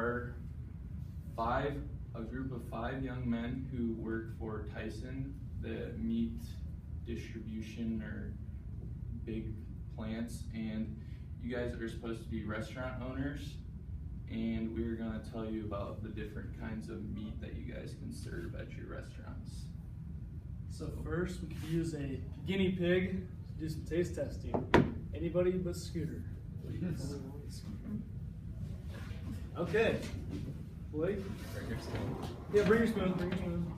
are a group of 5 young men who work for Tyson, the meat distribution or big plants, and you guys are supposed to be restaurant owners, and we're going to tell you about the different kinds of meat that you guys can serve at your restaurants. So first, we could use a guinea pig to do some taste testing. Anybody but Scooter, please. Okay. Blake? Bring your spoon. Yeah, bring your spoon, bring your spoon.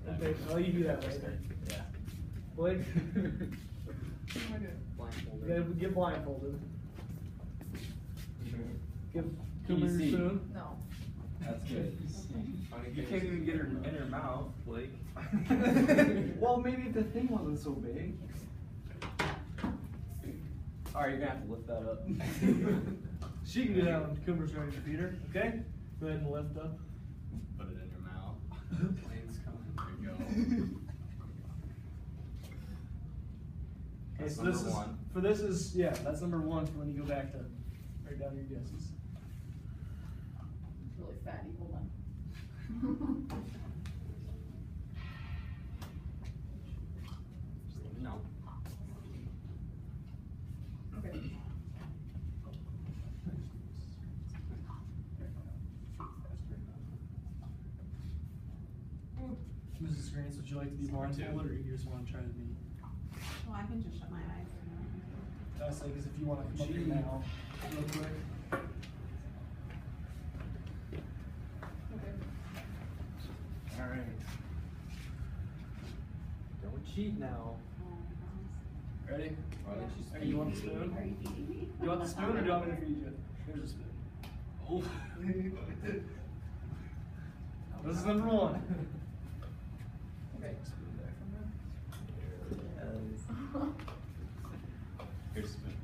Okay, oh, you do that right there. Yeah. Blake? Blindfolded. Yeah, get blindfolded. Give Coomer your Easy. spoon. No. That's good. You can't even get her in her mouth, Blake. Well, maybe if the thing wasn't so big. Alright, you're gonna have to lift that up. She can do that when Coomer's ready to feed her, okay? Go ahead and lift up. Put it in your mouth. Plane's coming. There you go. Okay, That's so this number is, one. for this is, yeah, that's number 1 for when you go back to write down your guesses. It's really fatty, hold on. Just let me know. Okay. Mrs. Grants, would you like to be blindfolded, or you just want to try to be? Well, I can just shut my eyes. That's like, if you want to come up here now, real quick. Okay. Alright. Don't cheat now. Ready? Why don't you Hey, you want the spoon? Are you feeding me? You want the spoon, or do you want me to feed you? Here's the spoon. Oh. This is number 1. Okay. Here's a spoon.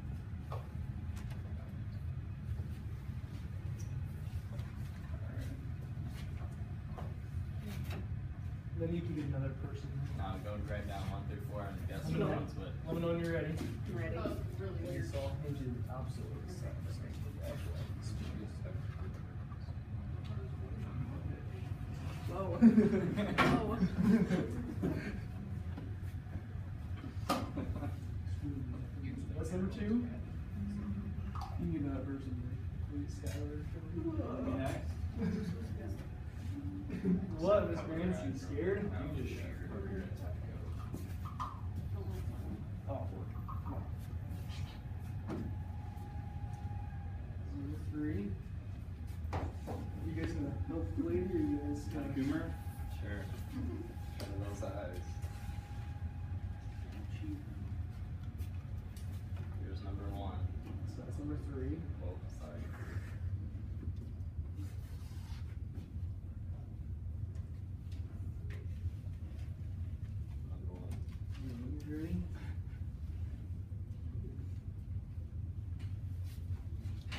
Then you can get another person. Now go right down 1 through 4 and guess Let me which know. one's what. Let me know when you're ready. I'm ready. Oh, it's really weird. So I'll hand you the opposite way. Whoa. Whoa. That's number 2. You can give that person please, Skylar. Next. What, Miss Grants? You scared? You just Oh, come on. Number 3. You guys gonna help the lady, or you guys gonna? Coomer? Sure. Show those eyes. Here's number 1. So that's number 3. Oh, sorry. Number 1. You ready?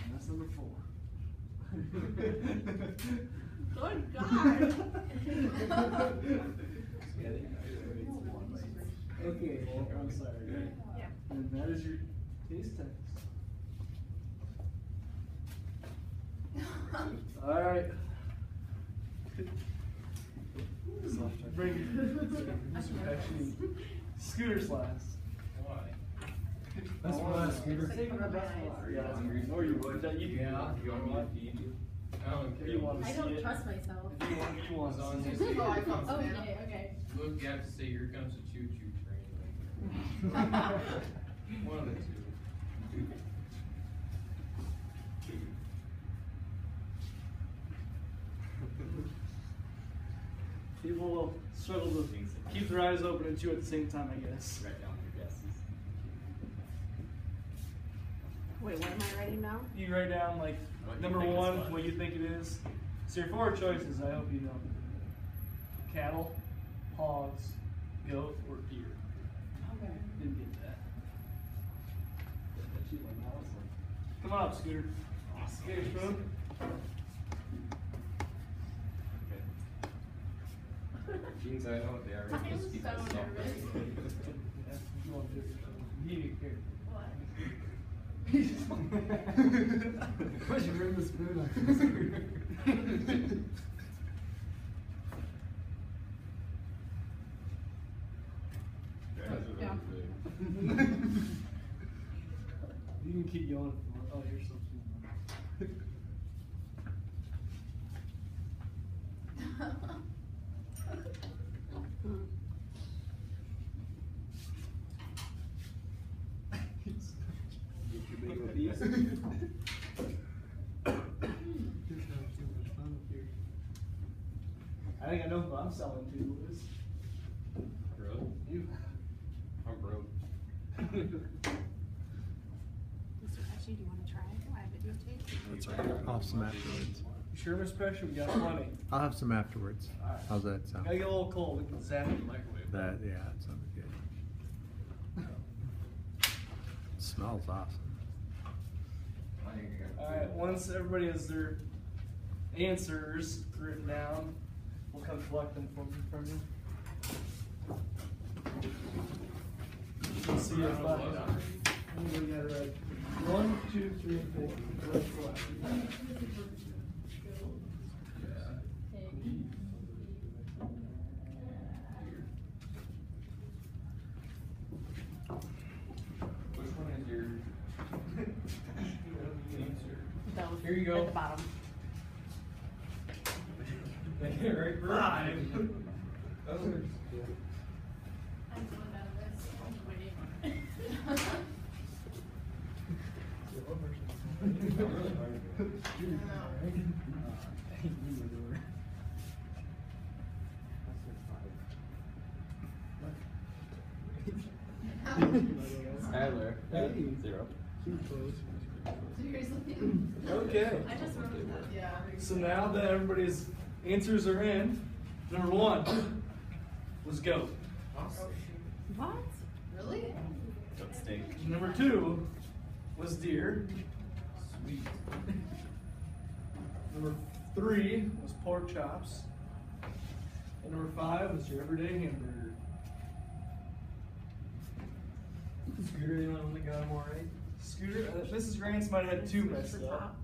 And that's number 4. Good God. Okay, I'm sorry. Yeah. And that is your taste test. All right. Actually, Scooter's last. Why? That's my last Scooter. Saving the best for last. Yeah, or you would. That you You want me to feed you? I don't care. You want to I see don't it. trust myself. If you want As long to as see you it. see Oh, I it. felt so bad. Okay. Look, you have to say, here comes the choo-choo train. One of the 2. People will struggle to keep their eyes open and chew at the same time, I guess. Write down your guesses. Wait, what am I writing now? You write down like What you number think is 1, what? what you think it is. So your 4 choices, I hope you know. Cattle, hogs, goat, or deer. Okay. Didn't get that. Come on up, Scooter. Get your spoon. Jeans, I know they are. I am Just keep so this up. nervous. Yeah, you want to do it. You need to care. What? Why'd you bring the spoon? Yeah. You can keep going. Oh, you're so cute. I think I know who I'm selling to, Liz. Really? You. I'm broke. Mr. Pesci, do you wanna try my videotape? That's all right. I'll have some afterwards. You sure, Mr. Pressure? We got plenty. I'll have some afterwards. How's that sound? Gotta get a little cold. We can zap it in the microwave. That, yeah, that sounds good. It smells awesome. Alright, once everybody has their answers written down, we'll come collect them from you. Let's see if I we got it right. 1, 2, 3, 4. Right, left. Which one is your answer? Those Here you go. at the bottom. Right first. 5. I'm going down this. I'm waiting. Tyler. Hey. 0. Seriously? Okay. I just wrote that, yeah. So now that everybody's answers are in, number 1 was goat. What? Really? Don't stink. Number 2 was deer. Sweet. Number 3 was pork chops. And number 5 was your everyday hamburger. Scooter, the only one that got them all right. Scooter, Mrs. Grants might have had 2 messed up.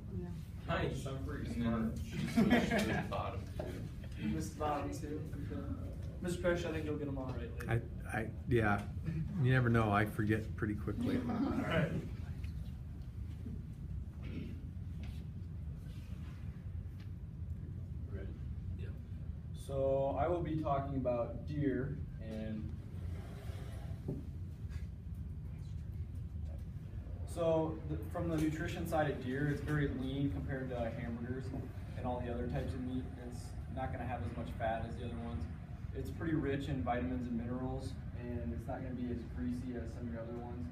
Nice. And then she switched to the bottom too. You missed the bottom 2. Mr. Pesh, I think you'll get them all right later. Yeah, you never know. I forget pretty quickly. Alright. Ready? So I will be talking about deer and from the nutrition side of deer, it's very lean compared to hamburgers and all the other types of meat. It's not going to have as much fat as the other ones. It's pretty rich in vitamins and minerals, and it's not going to be as greasy as some of your other ones.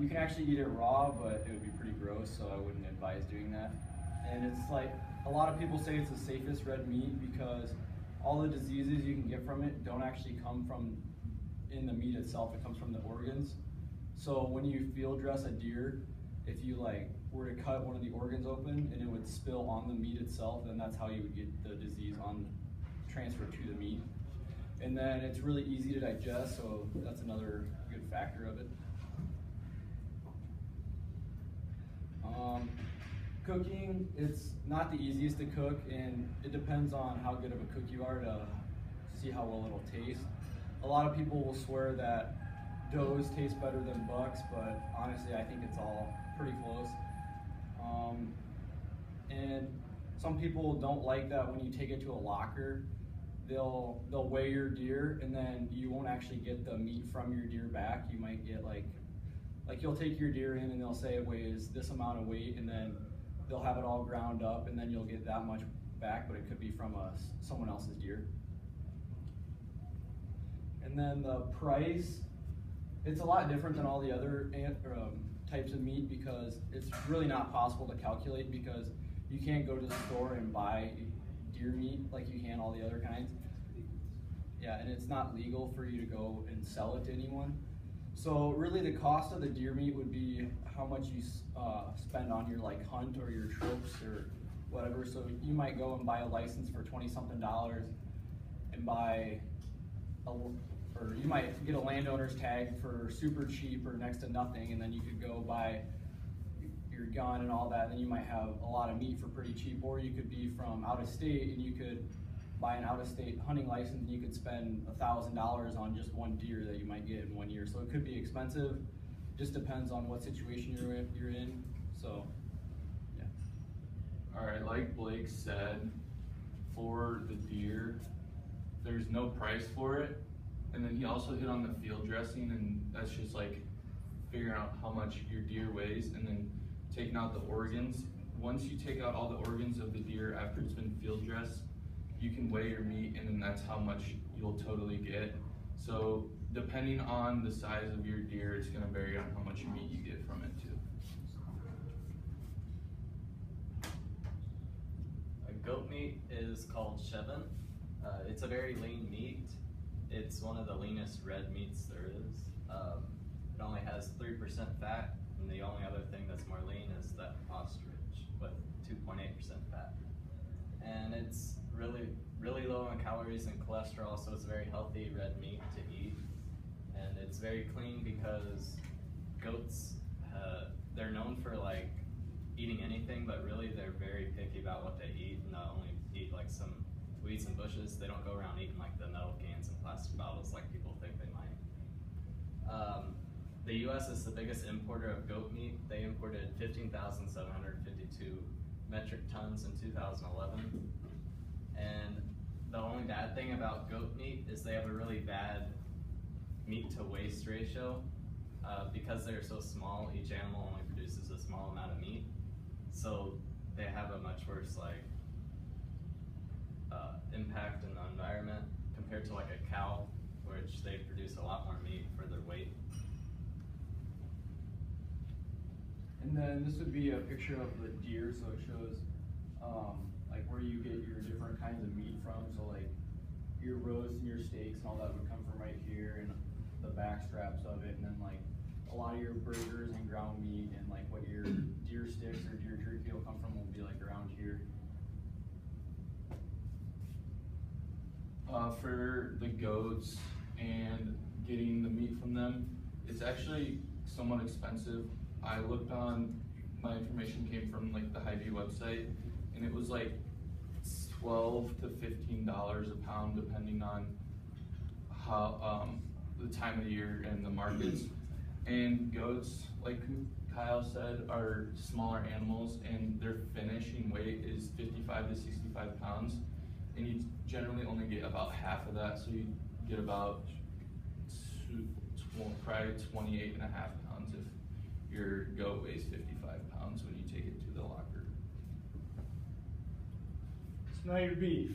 You can actually eat it raw, but it would be pretty gross, so I wouldn't advise doing that. And it's like, a lot of people say it's the safest red meat because all the diseases you can get from it don't actually come from in the meat itself, it comes from the organs. So when you field dress a deer, if you were to cut one of the organs open and it would spill on the meat itself, then that's how you would get the disease transferred to the meat. And then it's really easy to digest, so that's another good factor of it. Cooking, it's not the easiest to cook, and it depends on how good of a cook you are to see how well it'll taste. A lot of people will swear that does taste better than bucks, but honestly I think it's all pretty close. And some people don't like that when you take it to a locker, they'll weigh your deer and then you won't actually get the meat from your deer back. You might get like you'll take your deer in and they'll say it weighs this amount of weight, and then they'll have it all ground up and then you'll get that much back, but it could be from someone else's deer. And then the price, it's a lot different than all the other types of meat because it's really not possible to calculate because you can't go to the store and buy deer meat like you can all the other kinds. Yeah, and it's not legal for you to go and sell it to anyone. So really the cost of the deer meat would be how much you spend on your hunt or your trips or whatever. So you might go and buy a license for $20-something and buy or you might get a landowner's tag for super cheap or next to nothing, and then you could go buy your gun and all that, then you might have a lot of meat for pretty cheap. Or you could be from out of state and you could buy an out of state hunting license and you could spend $1,000 on just one deer that you might get in 1 year. So it could be expensive. Just depends on what situation you're in. So, yeah. All right, like Blake said, for the deer, there's no price for it. And then he also hit on the field dressing, and that's just like figuring out how much your deer weighs and then taking out the organs. Once you take out all the organs of the deer after it's been field dressed, you can weigh your meat, and then that's how much you'll totally get. So depending on the size of your deer, it's gonna vary on how much meat you get from it too. Goat meat is called Chevin. It's a very lean meat. It's one of the leanest red meats there is. It only has 3% fat, and the only other thing that's more lean is that ostrich with 2.8% fat. And it's really low in calories and cholesterol, so it's a very healthy red meat to eat. And it's very clean because goats, they're known for like eating anything, but really they're very picky about what they eat, and they'll only eat like some weeds and bushes. They don't go around eating like the metal cans and plastic bottles like people think they might. The US is the biggest importer of goat meat. They imported 15,752 metric tons in 2011. And the only bad thing about goat meat is they have a really bad meat to waste ratio. Because they're so small, each animal only produces a small amount of meat. So they have a much worse impact in the environment compared to like a cow, which they produce a lot more meat for their weight. And then this would be a picture of the deer, so it shows like where you get your different kinds of meat from. So like your roasts and your steaks and all that would come from right here, and the back straps of it, and then like a lot of your burgers and ground meat, and like what your deer sticks or deer jerky will come from will be like around here. For the goats and getting the meat from them, it's actually somewhat expensive. I looked on, my information came from like the Hy-Vee website, and it was like $12 to $15 a pound depending on how the time of the year and the markets. And goats, like Kyle said, are smaller animals, and their finishing weight is 55 to 65 pounds. And you generally only get about half of that, so you get about probably 28 and a half pounds if your goat weighs 55 pounds when you take it to the locker. So now your beef.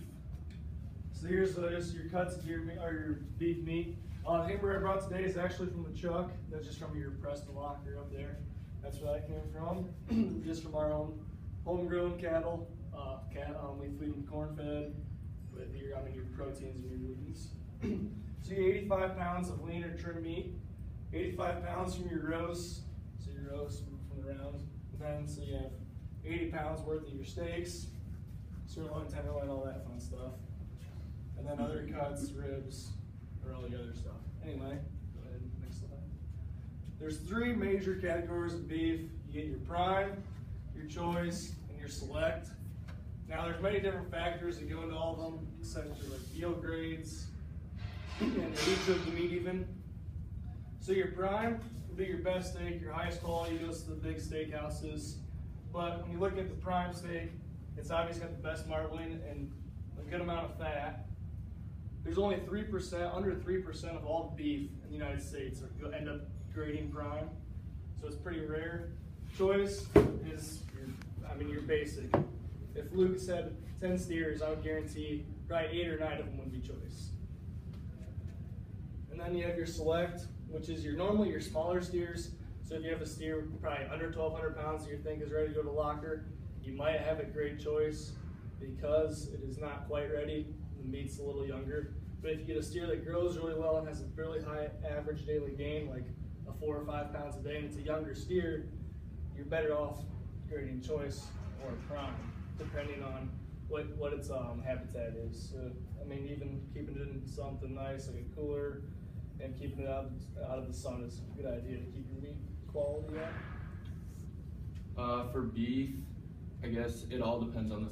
So here's just your cuts of your meat, or your beef meat. The hamburger I brought today is actually from the chuck. That's just from your Preston locker up there. That's where that came from. Just from our own homegrown cattle. We feed them corn fed with your proteins and your glutens. So you get 85 pounds of lean or trim meat, 85 pounds from your roast, so your roast from the round. And then so you have 80 pounds worth of your steaks, sirloin, tenderloin, all that fun stuff. And then other cuts, ribs, or all the other stuff. Anyway, go ahead, next slide. There's 3 major categories of beef. You get your prime, your choice, and your select. Now there's many different factors that go into all of them, such as like yield grades, and the age of the meat even. So your prime will be your best steak, your highest quality goes to the big steakhouses. But when you look at the prime steak, it's obviously got the best marbling and a good amount of fat. There's only 3%, under 3% of all beef in the United States end up grading prime. So it's pretty rare. Choice is your basic. If Luke said 10 steers, I would guarantee probably 8 or 9 of them would be choice. And then you have your select, which is normally your smaller steers. So if you have a steer probably under 1,200 pounds that you think is ready to go to locker, you might have a great choice because it is not quite ready. The meat's a little younger. But if you get a steer that grows really well and has a fairly high average daily gain, like a 4 or 5 pounds a day, and it's a younger steer, you're better off grading choice or prime, depending on what its habitat is. So, even keeping it in something nice, like a cooler, and keeping it out of the sun is a good idea to keep your meat quality up. For beef, I guess it all depends on the